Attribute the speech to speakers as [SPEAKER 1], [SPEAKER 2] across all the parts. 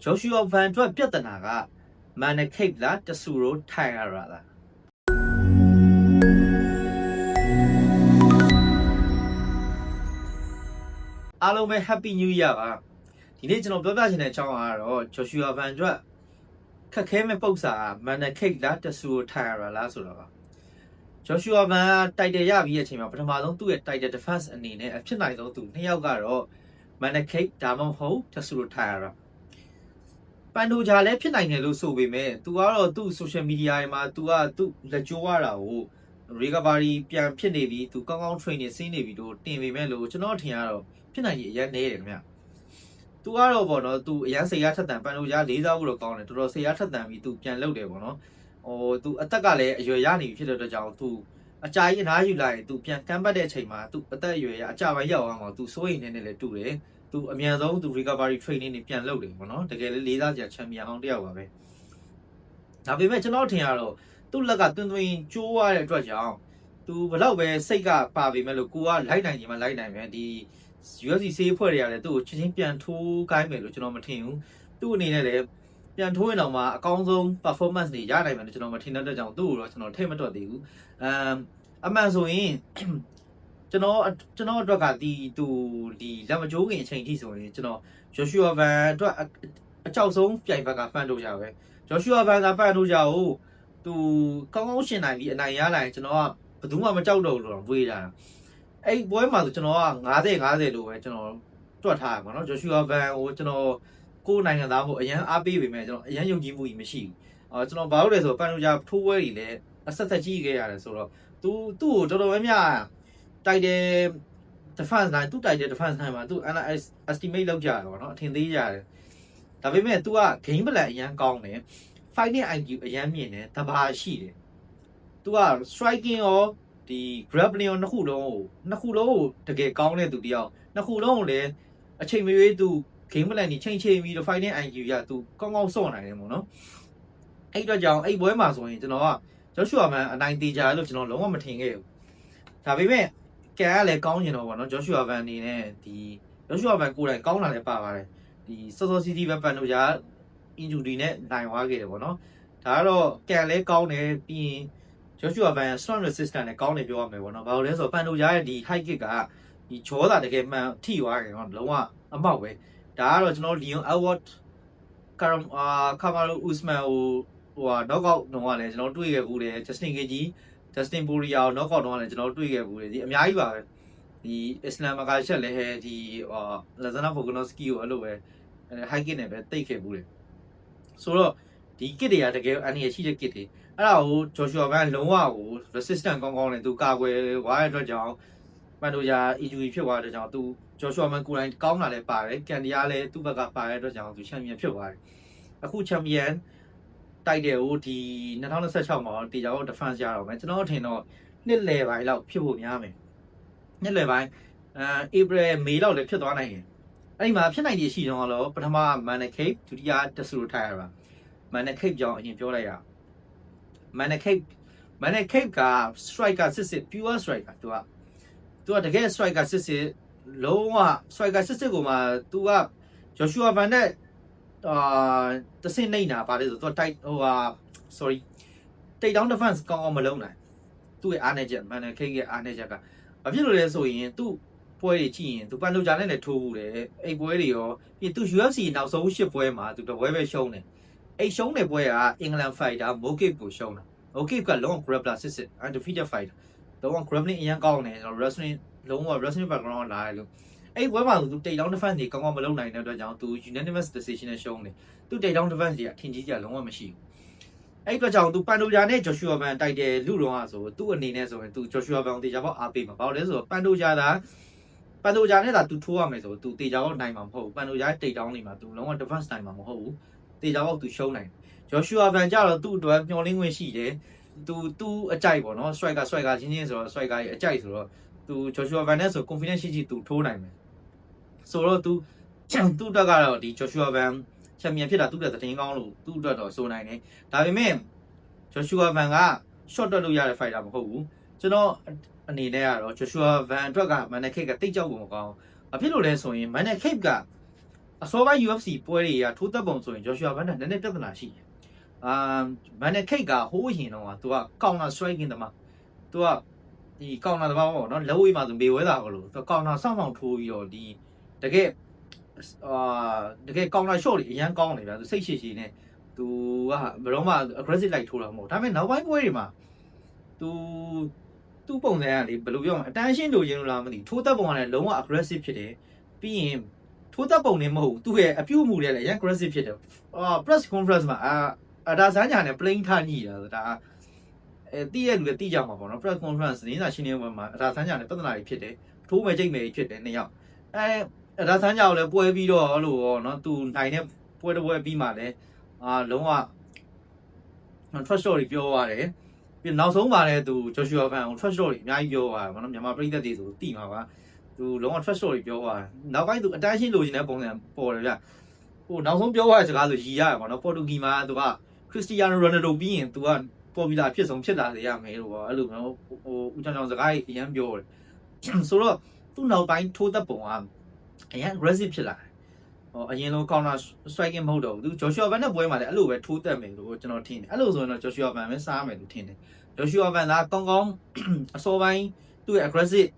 [SPEAKER 1] Joshua Van အတွက်ပြဿနာက Manor Cape လားတဆူရိုးထိုင်ရတာလားအားလုံးပဲ Happy New Year ပါဒီနေ့ကျွန်တော်ပြောပြချင်တဲ့အကြောင်းကတော့ Joshua Van အတွက်ခက်ခဲမဲ့ပု္ပ္ပစာ Manor Cape လားတဆူရိုးထိုင်ရတာလားဆိုတာပါ Joshua Van တိုက်တယ်ရပြီးတဲ့အချိန်မှာပထမဆုံးသူ့ရဲ့ title defense အနေနဲ့အဖြစ်နိုင်ဆုံးသူနှစ်ယောက်ကတော့ Manor Cape ဒါမှမဟုတ်တဆူရိုးထိုင်ရတာပန်ဒိုဂျာလည်းဖြစ်နိုင်တယ်လို့ဆိုပေမဲ့ तू ကတော့သူ့ social media တွေမှာ तू ကသူ့လက်ကျိုးရတာကို recovery ပြန်ဖြစ်နေပြီ तू ကောင်းကောင်း training ဆင်းနေပြီလို့တင်ပေမဲ့လို့ကျွန်တော်ထင်ရတော့ဖြစ်နိုင်ရအရင်နေတယ်ခင်ဗျ तू ကတော့ပေါ့နော် तू အရင်စိတ်ရထက်တန်ပန်ဒိုဂျာ၄စားဖို့တော့ကောင်းတယ်တော်တော်စိတ်ရထက်တန်ပြီး तू ပြန်လုပ်တယ်ပေါ့နော်तू အသက်ကလည်းအရွယ်ရနေပြီဖြစ်တဲ့အတွက်ကြောင့် तू အကြာကြီးအနားယူလိုက်ရင် तू ပြန်ကမ်းပတ်တဲ့အချိန်မှာ तू အသက်အရွယ်ရအကြပိုင်းရောက်အောင် तू စိုးရိမ်နေတယ်လည်းတူတယ်သူအမြန်ဆုံးသူ recovery training တွေပြန်လုပ်တယ်ပေါ့နော်တကယ်လေးလေးစားစရာချန်ပီယံအောင်တယောက်ပါပဲဒါပေမဲ့ကျွန်တော်ထင်ရတော့သူ့လက်ကတွင်တွင်ကျိုးရတဲ့အတွက်ကြောင့်သူဘလောက်ပဲစိတ်ကပါပေမဲ့လို့ကိုကလိုက်နိုင်ချင်မှလိုက်နိုင်မယ်ဒီ UFC ဆေးဖွဲ့တွေကလည်းသူ့ကိုချင်းချင်းပြန်ထိုးကိုင်းမယ်လို့ကျွန်တော်မထင်ဘူးသူ့အနေနဲ့လည်းပြန်ထိုးရင်တော့မှအကောင်းဆုံး performance တွေရနိုင်မယ်လို့ကျွန်တော်မထင်တဲ့အတွက်ကြောင့်သူ့ကိုတော့ကျွန်တော်ထိမတွက်သေးဘူးအမှန်ဆိုရင်ကျွန်တော်အတွက်ကဒီလက်မကျိုးခင်အချိန်ထိဆိုရင်ကျွန်တော် Joshua Van အတွက်အကြောက်ဆုံးပြိုင်ဘက်ကဖန်တို့ကြပဲ Joshua Van ကဖန်တို့ကြကိုသူကောင်းကောင်းရှင်နိုင်ပြီးအနိုင်ရလိုက်ကျွန်တော်ကဘယ်သူမှမကြောက်တော့ဘူးလို့ဝေးတာအဲ့ပွဲမှာဆိုကျွန်တော်က50လို့ပဲကျွန်တော်တွက်ထားရပါတော့ Joshua Van ကိုကျွန်တော်ကိုယ်နိုင်ငံသားမို့အရန်အားပေးပေမဲ့ကျွန်တော်အရန်ယုံကြည်မှုကြီးမရှိဘူးကျွန်တော်ဘာလို့လဲဆိုတော့ဖန်တို့ကြထိုးပွဲတွေလည်းအဆက်ဆက်ကြီးခဲ့ရတယ်ဆိုတော့သူ့ကိုတော်တော်များများတိုက်တယ် defense line သူ့တိုက်တယ် defense line မှာသူ analyze estimate လုပ်ကြတယ်ပေါ့နော်အထင်သေးကြတယ်ဒါပေမဲ့ तू က game plan အရန်ကောင်းတယ် fighting IQ အရန်မြင့်တယ်တဘာရှိတယ် तू က striking ရောဒီ grappling ရောနှစ်ခုလုံးကိုတကယ်ကောင်းတဲ့သူတယောက်နှစ်ခုလုံးကိုလည်းအချိန်မရွေး तू game plan ကြီးချိန်ပြီးတော့ fighting IQ ရ तू ကောင်းကောင်းစော့နိုင်တယ်ပေါ့နော်အဲ့တော့ကြောင့်အဲ့ပွဲမှာဆိုရင်ကျွန်တော်က Joshua Van အနိုင်သေးကြလို့ကျွန်တော်လုံးဝမထင်ခဲ့ဘူးဒါပေမဲ့ကဲကလည်းကောင်းကျင်တော့ဗောနော် Joshua Van အနေနဲ့ဒီ Joshua Van ကိုယ်တိုင်ကောင်းလာလည်းပါပါတယ်ဒီစောစောစီးစီးပဲပန်တို့ကြာ injury နဲ့နိုင်သွားခဲ့တယ်ဗောနော်ဒါကတော့ကံလည်းကောင်းတယ်ပြီးရင် Joshua Van strong resistance နဲ့ကောင်းတယ်ပြောရမယ်ဗောနော်ဘာလို့လဲဆိုတော့ပန်တို့ကြာရဲ့ဒီ high kick ကဒီဂျောတာတကယ်မှန်ထိသွားတယ်နော်လုံးဝအမောက်ပဲဒါကတော့ကျွန်တော် Leon Edwards Kamaru Usman ဟို knockout တော့ကလည်းကျွန်တော်တွေ့ခဲ့ဘူးတယ် Justin Poirier ကို knockout တော့လည်းကျွန်တော်တွေ့ခဲ့ဘူးတယ်ဒီအများကြီးပါပဲဒီ Islam ကရှက်လည်းဒီ Lazana Volkanovski ကိုအဲ့လိုပဲ high kick နဲ့ပဲတိတ်ခဲ့ဘူးတယ်ဆိုတော့ဒီ kick တွေကတကယ်အန်ရရှိတဲ့ kick တွေအဲ့ဒါကို Joshua Van လုံးဝကို resistance ကောင်းကောင်းနဲ့သူကာကွယ်သွားတဲ့အတွက်ကြောင့်ပန်ဒိုဂျာ injury ဖြစ်သွားတဲ့အတွက်ကြောင့်သူ Joshua Van ကိုယ်တိုင်ကောင်းလာလည်းပါတယ်ကန်ဒီယာလည်းသူ့ဘက်ကပါတဲ့အတွက်ကြောင့်သူ champion ဖြစ်သွားတယ်အခု championတိုက်တယ်ဟိုဒီ2026မှာတေချာတော့ defense ရတော့မယ်ကျွန်တော်ထင်တော့နှစ်လယ်ပိုင်းလောက်ဖြစ်ဖို့များမယ်နှစ်လယ်ပိုင်းApril May လောက်လည်းဖြစ်သွားနိုင်တယ်အဲ့ဒီမှာဖြစ်နိုင်ရရှိတော့ပထမ Manor Cape ဒုတိယတဆူရိုးထိုင်ရတာ Manor Cape ကြောင့်အရင်ပြောလိုက်ရ Manor Cape က striker စစ် pure striker သူကတကယ် striker စစ်လုံးဝ striker စစ်ကိုမှ तू က Joshua Van နဲ့တဆင့်နေတာပါတယ်ဆိုတော့တိုက်sorry တိတ်တောင်း defense ကောင်းအောင်မလုပ်နိုင်သူ့ရဲ့အားနည်းချက် Manor Cape ရဲ့အားနည်းချက်ကဘာဖြစ်လို့လဲဆိုရင်သူ့ပွဲတွေကြည့်ရင်သူပန်လိုဂျာနဲ့လည်းထိုးဘူးတယ်အဲ့ပွဲတွေရောပြီးသူ UFC နောက်ဆုံး၈ပွဲမှာသူတပွဲပဲရှုံးတယ်အဲ့ရှုံးတဲ့ပွဲကအင်္ဂလန် fighter Mokip ကိုရှုံးတာ Mokip ကလုံးဝ grappler စစ် undefeated fighter လုံးဝ grappling အရင်ကောင်းတယ်ကျွန်တော် wrestling လုံးဝ wrestling background လာတယ်လို့အဲ့ပွဲမှာသူတိတ်တောင်း defense တွေကောင်းကောင်းမလုပ်နိုင်တဲ့အတွက်ကြောင့်သူ unanimous decision နဲ့ရှုံးတယ်သူတိတ်တောင်း defense တွေအထင်ကြီးကြလုံးဝမရှိဘူးအဲ့အတွက်ကြောင့်သူပန်ဒိုဂျာနဲ့ Joshua Van တိုက်တယ်လူတော့ဆိုသူ့အနေနဲ့ဆိုရင်သူ Joshua Van တေချာပေါက်အားပေးမှာဘာလို့လဲဆိုတော့ပန်ဒိုဂျာနဲ့သူထိုးရမယ်ဆိုသူတေချာပေါက်နိုင်မှာမဟုတ်ဘူးပန်ဒိုဂျာတိတ်တောင်းနေမှာသူလုံးဝ defense နိုင်မှာမဟုတ်ဘူးတေချာပေါက်သူရှုံးနိုင် Joshua Van ကြတော့သူ့အတွက်မျောလင်းခွင့်ရှိတယ်သူအကြိုက်ပေါ့နော် striker ချင်းဆိုတော့ striker ရဲ့အကြိုက်ဆိုတော့သူ Joshua Van နဲ့ဆို confidence ရှိသူထိုးနိုင်မယ်ဆိုတော့သူအတွက်ကတော့ဒီ Joshua Van ချန်ပီယံဖြစ်တာသူ့အတွက်သတင်းကောင်းလို့သူ့အတွက်တော့ဆိုနိုင်တယ်ဒါပေမဲ့ Joshua Van က short တွက်လို့ရတဲ့ fighter မဟုတ်ဘူးကျွန်တော်အနေနဲ့ကတော့ Joshua Van အတွက်က Manor Cape ကတိတ်ကြောက်ပုံမကောင်းဘာဖြစ်လို့လဲဆိုရင် Manor Cape က အစောပိုင်း UFC ပွဲတွေကထိုးသက်ပုံဆိုရင် Joshua Van နဲ့နည်းနည်းပြဿနာရှိတယ်Manel Cake ကဟိုးရင်တော့သူက counter striking တမသူကဒီ counter တမပေါ့နော်လက်ဝေးမှာသူမေဝဲတာလို့သူ counter စောင့်ဆောင်ထိုးပြီးတော့ဒီတကယ်counter shot တွေအရန်ကောင်းနေဗျာသူစိတ်ရှိရှိနဲ့သူကဘယ်တော့မှ aggressive လိုက်ထိုးတာမဟုတ်ဒါပေမဲ့နောက်ပိုင်းပွဲတွေမှာသူပုံစံကလေဘယ်လိုပြောမလဲအတန်းရှင်းလိုချင်လို့လားမသိထိုးသက်ပုံကလည်းလုံးဝ aggressive ဖြစ်တယ်ပြီးရင်ထိုးသက်ပုံနဲ့မဟုတ်သူ့ရဲ့အပြုတ်မှုတွေလည်းအရန် aggressive ဖြစ်တယ်press conference မှာဒါစမ်းညာနဲ့ plain ထားညိတာဒါတိရဲ့လူလည်းတိကြမှာပေါ့နော် press conference နေတာရှင်းနေပွဲမှာဒါစမ်းညာနဲ့ပြဿနာတွေဖြစ်တယ်ထိုးမဲ့ကြိတ်မဲ့ဖြစ်တယ်နှစ်ယောက်ဒါစမ်းညာကိုလည်းပွဲပြီးတော့လို့ရောနော်သူနိုင်တဲ့ပွဲတစ်ပွဲပြီးမှလည်းလုံးဝ trust shot တွေပြောရတယ်ပြီးနောက်ဆုံးပါလဲသူ Joshua Van ကို trust shot တွေအများကြီးပြောရတယ်ဗောနော်မြန်မာပြည်သက်တွေဆိုတိမှာပါသူလုံးဝ trust shot တွေပြောရတယ်နောက်ပိုင်းသူအတန်းရှင်းလိုချင်တဲ့ပုံစံပေါ်တယ်ဗျဟိုနောက်ဆုံးပြောရတဲ့စကားဆိုရည်ရတယ်ဗောနော်ပေါ်တူဂီမှာသူက Cristiano Ronaldo ပြီးရင်သူက popular ဖြစ်ဆုံးဖြစ်လာစေရမယ်လို့ပေါ့အဲ့လိုမျိုးဟိုဦးချောင်းစကားကြီးအရင်ပြောတယ်ဆိုတော့သူ့နောက်ပိုင်းထိုးသက်ပုံကအရင် aggressive ဖြစ်လာတယ်အရင်လို counter striking မဟုတ်တော့ဘူးသူ Joshua Van နဲ့ပွဲမှာလည်းအဲ့လိုပဲထိုးသက်မယ်လို့ကျွန်တော်ထင်တယ်အဲ့လိုဆိုရင်တော့ Joshua Van ပဲစားမယ်လို့ထင်တယ် Joshua Van ကကောင်းကောင်းအစောပိုင်းသူ့ရဲ့ aggressive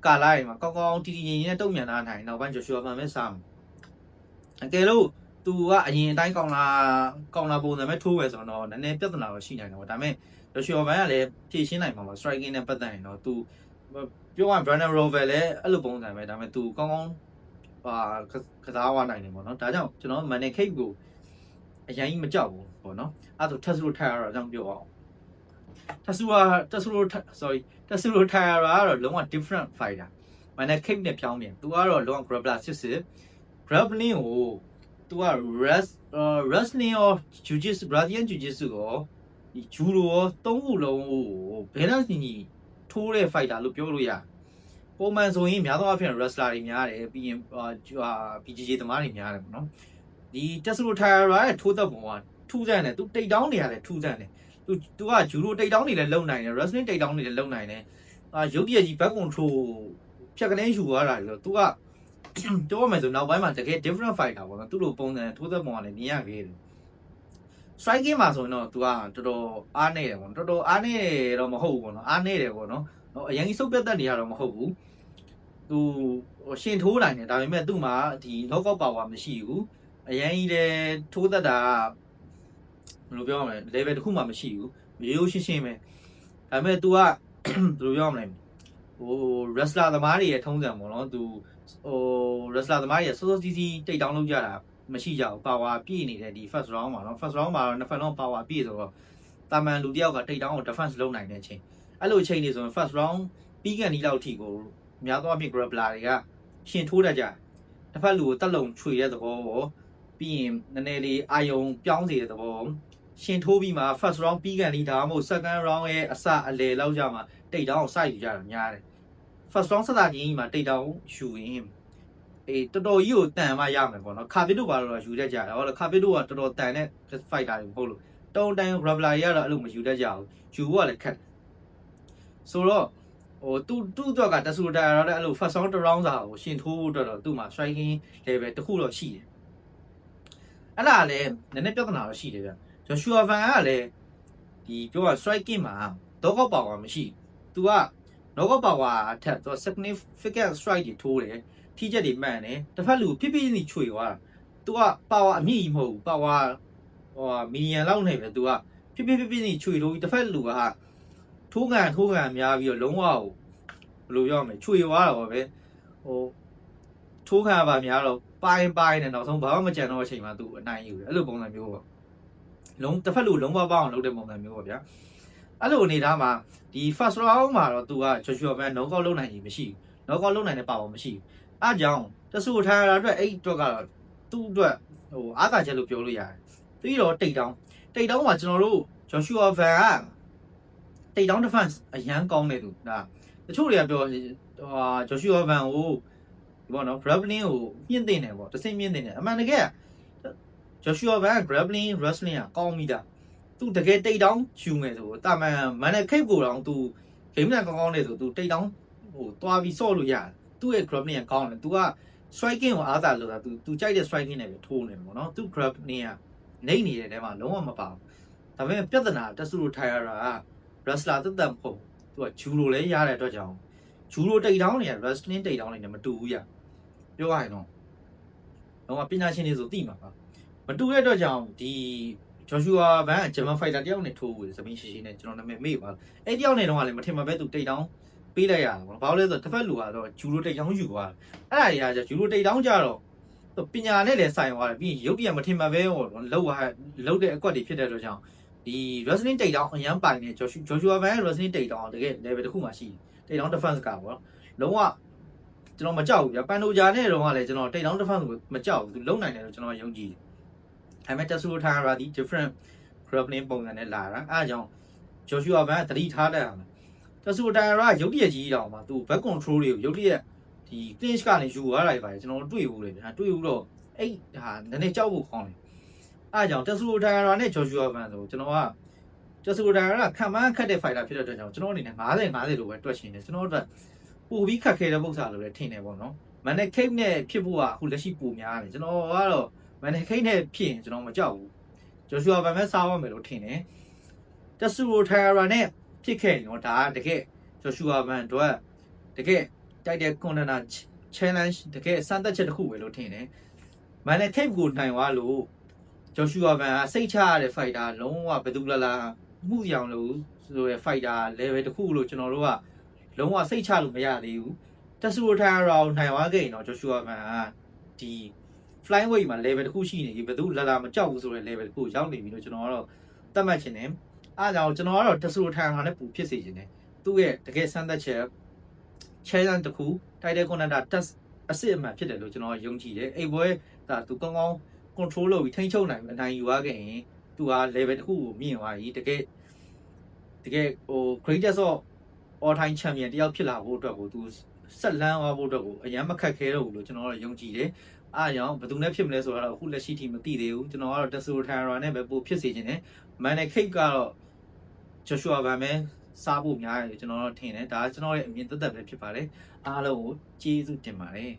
[SPEAKER 1] ကာလာတွေမှာကောင်းကောင်းတီတီငင်ငင်နဲ့တုံ့ပြန်လာနိုင်နောက်ပိုင်း Joshua Van ပဲစားမယ်အကယ်လို့သူကအရင်အတိုင်းကောင်းလာပုံစံပဲထိုးပဲဆိုတော့နည်းနည်းပြဿနာတော့ရှိနိုင်တယ်ပေါ့ဒါပေမဲ့ Joshua Van ကလည်းဖြည့်ရှင်းနိုင်မှာပါ striking နဲ့ပတ်သက်ရင်တော့သူပြောရရင် Brandon Royval လည်းအဲ့လိုပုံစံပဲဒါပေမဲ့သူကောင်းကောင်းကစားဝနိုင်တယ်ပေါ့နော်ဒါကြောင့်ကျွန်တော် Manel Cake ကိုအရင်ကြီးမကြောက်ဘူးပေါ့နော်အဲ့ဒါ Tesla Tire အကြောင်းပြောအောင် Tesla Tire ကတော့လုံးဝ different fighter Manel Cake နဲ့ပြောင်းပြန်သူကတော့လုံးဝ grappler grappling ကိုသူက wrestling ရော jiu-jitsu Brazilian jiu-jitsu ရောဒီ judo ရောသုံးခုလုံးကိုဘယ်တော့ညီထိုးတဲ့ fighter လို့ပြောလို့ရပုံမှန်ဆိုရင်များသောအားဖြင့် wrestler တွေများတယ်ပြီးရင်BJJ သမားတွေများတယ်ပေါ့နော်ဒီ Tesla Tire ရဲ့ထိုးသက်ပုံကထူးဆန်းတယ်သူတိတ်တောင်းနေရတယ်ထူးဆန်းတယ်သူက judo တိတ်တောင်းနေလည်းလုံနိုင်တယ် wrestling တိတ်တောင်းနေလည်းလုံနိုင်တယ်ရုပ်ရည်ကြီး back control ဖြတ်ကနေယူသွားတာလို့သူကပြောမယ်ဆိုနောက်ပိုင်းမှာတကယ် different fighter ပေါ့နော်သူ့လိုပုံစံထိုးသက်ပုံကလည်းမြင်ရခဲ့တယ် striking မှာဆိုရင်တော့သူကတော်တော်အားနေတယ်ပေါ့တော်တော်အားနေတော့မဟုတ်ဘူးပေါ့နော်အားနေတယ်ပေါ့နော်အရင်ကြီးစုပ်ပြတ်တက်နေရတော့မဟုတ်ဘူးသူရှင်ထိုးနိုင်တယ်ဒါပေမဲ့သူ့မှာဒီ knockout power မရှိဘူးအရင်ကြီးလည်းထိုးသက်တာဘယ်လိုပြောရမလဲ level တစ်ခုမှမရှိဘူးရိုးရှင်းရှင်းပဲဒါပေမဲ့ तू ကဘယ်လိုပြောရမလဲဟို wrestler သမားတွေရဲ့ထုံးစံပေါ့နော် तू ဟို wrestler သမားတွေရဲ့စောစောစီးစီးတိတ်တောင်းလုပ်ကြတာမရှိကြဘူး power ပြည့်နေတဲ့ဒီ first round မှာနော် first round မှာတော့နှစ်ဖက်လုံး power ပြည့်ဆိုတော့တာမန်လူတယောက်ကတိတ်တောင်းကို defense လုပ်နိုင်တဲ့အချိန်အဲ့လိုအချိန်တွေဆိုရင် first round ပြီးကန်ဒီလောက်ထိကိုများသောအားဖြင့် grappler တွေကရှင်ထိုးတတ်ကြတစ်ဖက်လူကိုတက်လုံခြွေတဲ့သဘောပေါ့ပြီးရင်နည်းနည်းလေးအာယုံပြောင်းစေတဲ့သဘောရှင်ထိုးပြီးမှ first round ပြီးကန်ဒီဒါမှမဟုတ် second round ရဲ့အစအလယ်လောက်ကြမှာတိတ်တောင်းကိုစိုက်ယူကြတာများတယ် first round ဆက်တာကြီးမှာတိတ်တောင်းယူရင်တော်တော်ကြီးကိုတန်မှရမယ်ပေါ့နော်ခါပစ်တို့ဘာလို့ယူတတ်ကြတာဟောခါပစ်တို့ကတော်တော်တန်တဲ့ fighter တွေမဟုတ်လို့တုံတန် grappler တွေကတော့အဲ့လိုမယူတတ်ကြဘူးယူဖို့ကလည်းခက်ဆိုတော့ဟိုသူ့အတွက်က Tesla Tire ရတဲ့အဲ့လို first round တစ် round စာကိုရှင်ထိုးဖို့အတွက်တော့သူ့မှာ striking level တစ်ခုတော့ရှိတယ်အဲ့ဒါလည်းနည်းနည်းပြဿနာတော့ရှိတယ်ဗျ Joshua Van ကလည်းဒီပြောရ striking မှာ knockout power မရှိသူက knockout power အထက်သူ significant strike တွေထိုးတယ်ထိချက်တွေမှန်တယ်တစ်ဖက်လူဖိဖိနေချွေသွားတာသူက power အမြင့်ကြီးမဟုတ်ဘူး power ဟိုမီလီယံလောက်နေပဲသူကဖိဖိနေချွေထိုးပြီးတစ်ဖက်လူကထိုးကန်များပြီးတော့လုံးဝဘယ်လိုပြောရမလဲချွေသွားတာပေါ့ပဲဟိုထိုးခံပါများတော့ပိုင်းနဲ့နောက်ဆုံးဘာမှမကြံတော့အချိန်မှာသူအနိုင်ယူတယ်အဲ့လိုပုံစံမျိုးပေါ့လုံးတစ်ဖက်လူလုံးပေါအောင်လုပ်တဲ့ပုံစံမျိုးပေါ့ဗျာအဲ့လိုအနေထားမှာဒီ first round မှာတော့သူက Joshua Van knockout လုပ်နိုင်ကြီးမရှိဘူး knockout လုပ်နိုင်တဲ့ power မရှိဘူးအားကြောင့်တဆူထားရတာအတွက်အဲ့အတွက်ကတော့သူ့အတွက်ဟိုအားသာချက်လို့ပြောလို့ရတယ်ပြီးတော့တိတ်တောင်းမှာကျွန်တော်တို့ Joshua Van ကတိတ်တောင်း defense အရန်ကောင်းတယ်သူဒါတချို့တွေကပြောJoshua Van ကိုဒီပေါ့နော် grappling ကိုမြင့်တင်တယ်ပေါ့တစ်စိမ့်မြင့်တင်တယ်အမှန်တကယ် Joshua Van grappling wrestling ကကောင်းပြီတာသူတကယ်တိတ်တောင်းယူမယ်ဆိုတာမန် Manel Cake ကိုတော့သူဂိမ်းမန်ကောင်းနေဆိုသူတိတ်တောင်းဟိုတွားပြီးဆော့လို့ရတယ်သူ့ရဲ့ grappling ကကောင်းတယ်သူက striking ကိုအားသာလို့သူကြိုက်တဲ့ striking နဲ့ပဲထိုးနေတယ်ပေါ့နော်သူ grab နေရနေနေတဲ့တဲမှာလုံးဝမပါဘူးဒါပေမဲ့ပြဿနာတက်ဆူလိုထိုင်ရတာက wrestler တက်တက်မဟုတ်သူကဂျူလိုလည်းရတဲ့အတွက်ကြောင့်ဂျူလိုတိတ်တောင်းနေရ wrestling တိတ်တောင်းနေတယ်မတူဘူးရပြောရရင်တော့ပညာရှင်တွေဆိုသိမှာပါမတူတဲ့အတွက်ကြောင့်ဒီ Joshua Van ဂျမန်ဖိုက်တာတယောက်နဲ့ထိုးဘူးသမီးရှိရှိနဲ့ကျွန်တော်နာမည်မေ့ပါအဲ့တယောက်နဲ့တော့လည်းမထင်မှပဲသူတိတ်တောင်းပေးလိုက်ရတာပေါ့ဘာလို့လဲဆိုတော့တစ်ဖက်လူကတော့ဂျူလိုတိတ်တောင်းယူသွားတယ်အဲ့ဒါကြီးကဂျူလိုတိတ်တောင်းကြတော့ပညာနဲ့လည်းဆိုင်သွားတယ်ပြီးရုပ်တရက်မထင်မှပဲဟောလောက်တဲ့အကွက်တွေဖြစ်တဲ့အတွက်ကြောင့်ဒီ wrestling တိတ်တောင်းအရန်ပိုင်နေ Joshua Van wrestling တိတ်တောင်းတကယ် level တစ်ခုမှရှိတယ်တိတ်တောင်း defense ကပေါ့လုံးဝကျွန်တော်မကြောက်ဘူးဗျပန်နိုဂျာနဲ့တော့ကလည်းကျွန်တော်တိတ်တောင်း defense ကိုမကြောက်ဘူးသူလုံနိုင်တယ်လို့ကျွန်တော်ယုံကြည်တယ်ဒါပေမဲ့တက်ဆူထိုင်ရာဒီ different grappling ပုံစံနဲ့လာတာအားကြောင့် Joshua Van သတိထားတဲ့အောင်တက်ဆူထိုင်ရာရုပ်တရက်ကြီးတောင်မှာသူ back control တွေကိုရုပ်တရက်ဒီ clinch ကနေယူသွားတာပဲကျွန်တော်တွေ့ဘူးလေတွေ့ဘူးတော့အဲ့ဟာနည်းနည်းကြောက်ဖို့ခေါင်းတယ်အားကြောင့်တက်ဆူထိုင်ရာနဲ့ Joshua Van ဆိုကျွန်တော်ကတက်ဆူထိုင်ရာခံမှန်းခတ်တဲ့ fighter ဖြစ်တဲ့အတွက်ကြောင့်ကျွန်တော်အနေနဲ့50-50လို့ပဲတွက်ရှင်တယ်ကျွန်တော်တို့ပို့ပြီးခတ်ခဲတဲ့ပုံစံလို့လည်းထင်တယ်ပေါ့နော်မန်နဲ့ cake နဲ့ဖြစ်ဖို့ကအခုလက်ရှိပိုများတယ်ကျွန်တော်ကတော့မန်နဲ့ cake နဲ့ဖြစ်ရင်ကျွန်တော်မကြောက်ဘူး Joshua Van ပဲစားရမယ်လို့ထင်တယ်တက်ဆူထိုင်ရာနဲ့ဖြစ်ခဲ့ရင်တော့ဒါကတကယ် Joshua Van တို့တကယ်တိုက်တဲ့ contender challenge တကယ်စမ်းသပ်ချက်တစ်ခုပဲလို့ထင်တယ်မန်နဲ့ cake ကိုနိုင်သွားလို့ Joshua Van ကစိတ်ချရတဲ့ fighter လုံးဝဘယ်သူလာမှုရောင်လို့ဆိုရယ် fighter level တစ်ခုလို့ကျွန်တော်တို့ကလုံးဝစိတ်ချလို့မရသေးဘူးတက်ဆူထိုင်ရာကိုနိုင်သွားခဲ့ရင်တော့ Joshua Van ကဒီ flyweight မှာ level တစ်ခုရှိနေပြီဘယ်သူလာမကြောက်ဘူးဆိုတဲ့ level တစ်ခုရောက်နေပြီလို့ကျွန်တော်ကတော့သတ်မှတ်ချင်တယ်အားကြောင့်ကျွန်တော်ကတော့တက်ဆူထိုင်ရာနဲ့ပူဖြစ်စေချင်တယ်သူ့ရဲ့တကယ်စမ်းသပ်ချက် challenge တစ်ခု title contender test အစစ်အမှန်ဖြစ်တယ်လို့ကျွန်တော်ယုံကြည်တယ်အဲ့ဘွဲဒါသူကောင်းကောင်း control လုပ်ပြီးထိန်းချုပ်နိုင်အနိုင်ယူရခဲ့ရင်သူက level တစ်ခုကိုမြင့်သွားပြီတကယ်ဟို greatest of all time champion တယောက်ဖြစ်လာဖို့အတွက်ကိုသူဆက်လန်းသွားဖို့အတွက်ကိုအရင်မခက်ခဲတော့ဘူးလို့ကျွန်တော်တို့ယုံကြည်တယ်အားကြောင့်ဘယ်သူနဲ့ဖြစ်မလဲဆိုတော့အခုလက်ရှိထိမသိသေးဘူးကျွန်တော်ကတော့ တက်ဆူထိုင်ရာနဲ့ပဲပို့ဖြစ်စေခြင်းနဲ့မန်နဲ့ cake ကတော့ Joshua Van ပဲစားဖို့များတယ်ကျွန်တော်တို့ထင်တယ်ဒါကျွန်တော်ရဲ့အမြင်သက်သက်ပဲဖြစ်ပါတယ်အားလုံးကိုကျေးဇူးတင်ပါတယ်